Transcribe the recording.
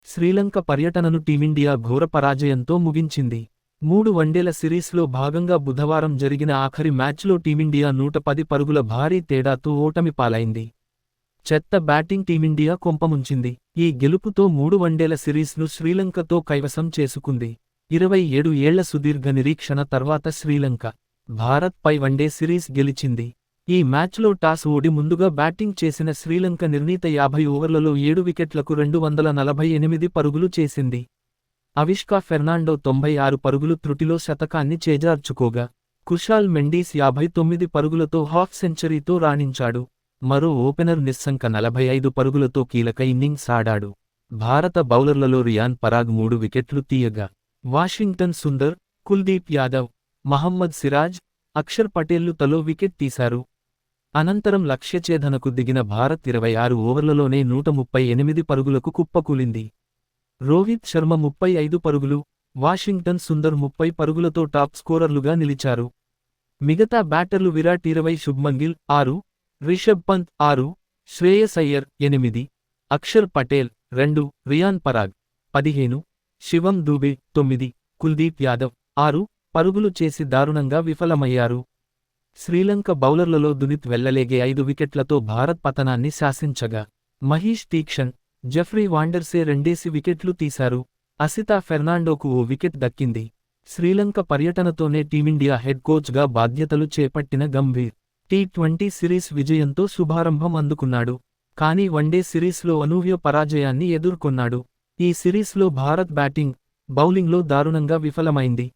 శ్రీలంక పర్యటనను టీమిండియా ఘోర పరాజయంతో ముగించింది. 3 వన్డేల సిరీస్లో భాగంగా బుధవారం జరిగిన ఆఖరి మ్యాచ్లో టీమిండియా 110 పరుగుల భారీ తేడాతో ఓటమి పాలైంది. చెత్త బ్యాటింగ్ టీమిండియా కొంపముంచింది. ఈ గెలుపుతో 3 వన్డేల సిరీస్ను శ్రీలంకతో కైవసం చేసుకుంది. 27 ఏళ్ల సుదీర్ఘ నిరీక్షణ తర్వాత శ్రీలంక భారత్పై వన్డే సిరీస్ గెలిచింది. ఈ మ్యాచ్లో టాస్ ఓడి ముందుగా బ్యాటింగ్ చేసిన శ్రీలంక నిర్ణీత 50 ఓవర్లలో 7 వికెట్లకు 248 పరుగులు చేసింది. అవిష్కా ఫెర్నాండో 96 పరుగులు త్రుటిలో శతకాన్ని చేజార్చుకోగా, కుషాల్ మెండీస్ 59 పరుగులతో హాఫ్ సెంచరీతో రాణించాడు. మరో ఓపెనర్ నిస్సంక 45 పరుగులతో కీలక ఇన్నింగ్స్ ఆడాడు. భారత బౌలర్లలో రియాన్ పరాగ్ 3 వికెట్లు తీయగా, వాషింగ్టన్ సుందర్, కుల్దీప్ యాదవ్, మహమ్మద్ సిరాజ్, అక్షర్ పటేల్లు తలో వికెట్ తీశారు. అనంతరం లక్ష్యఛేదనకు దిగిన భారత్ 26 ఓవర్లలోనే 138 పరుగులకు కుప్పకూలింది. రోహిత్ శర్మ 35 పరుగులు, వాషింగ్టన్ సుందర్ 30 పరుగులతో టాప్ స్కోరర్లుగా నిలిచారు. మిగతా బ్యాటర్లు విరాట్ 20, శుభ్మన్ గిల్ 6, రిషబ్ పంత్ 6, శ్రేయస్ అయ్యర్ 8, అక్షర్ పటేల్ 2, రియాన్ పరాగ్ 15, శివం దూబే 9, కుల్దీప్ యాదవ్ 6 పరుగులు చేసి దారుణంగా విఫలమయ్యారు. శ్రీలంక బౌలర్లలో దునిత్ వెళ్లలేగే 5 వికెట్లతో భారత్ పతనాన్ని శాసించగా, మహీష్ తీక్షణ్, జెఫ్రీ వాండర్సే 2 వికెట్లు తీశారు. అసితా ఫెర్నాండోకు ఓ వికెట్ దక్కింది. శ్రీలంక పర్యటనతోనే టీమిండియా హెడ్ కోచ్గా బాధ్యతలు చేపట్టిన గంభీర్ టీ20 సిరీస్ విజయంతో శుభారంభం అందుకున్నాడు. కానీ వన్డే సిరీస్లో అనూహ్య పరాజయాన్ని ఎదుర్కొన్నాడు. ఈ సిరీస్లో భారత్ బ్యాటింగ్, బౌలింగ్లో దారుణంగా విఫలమైంది.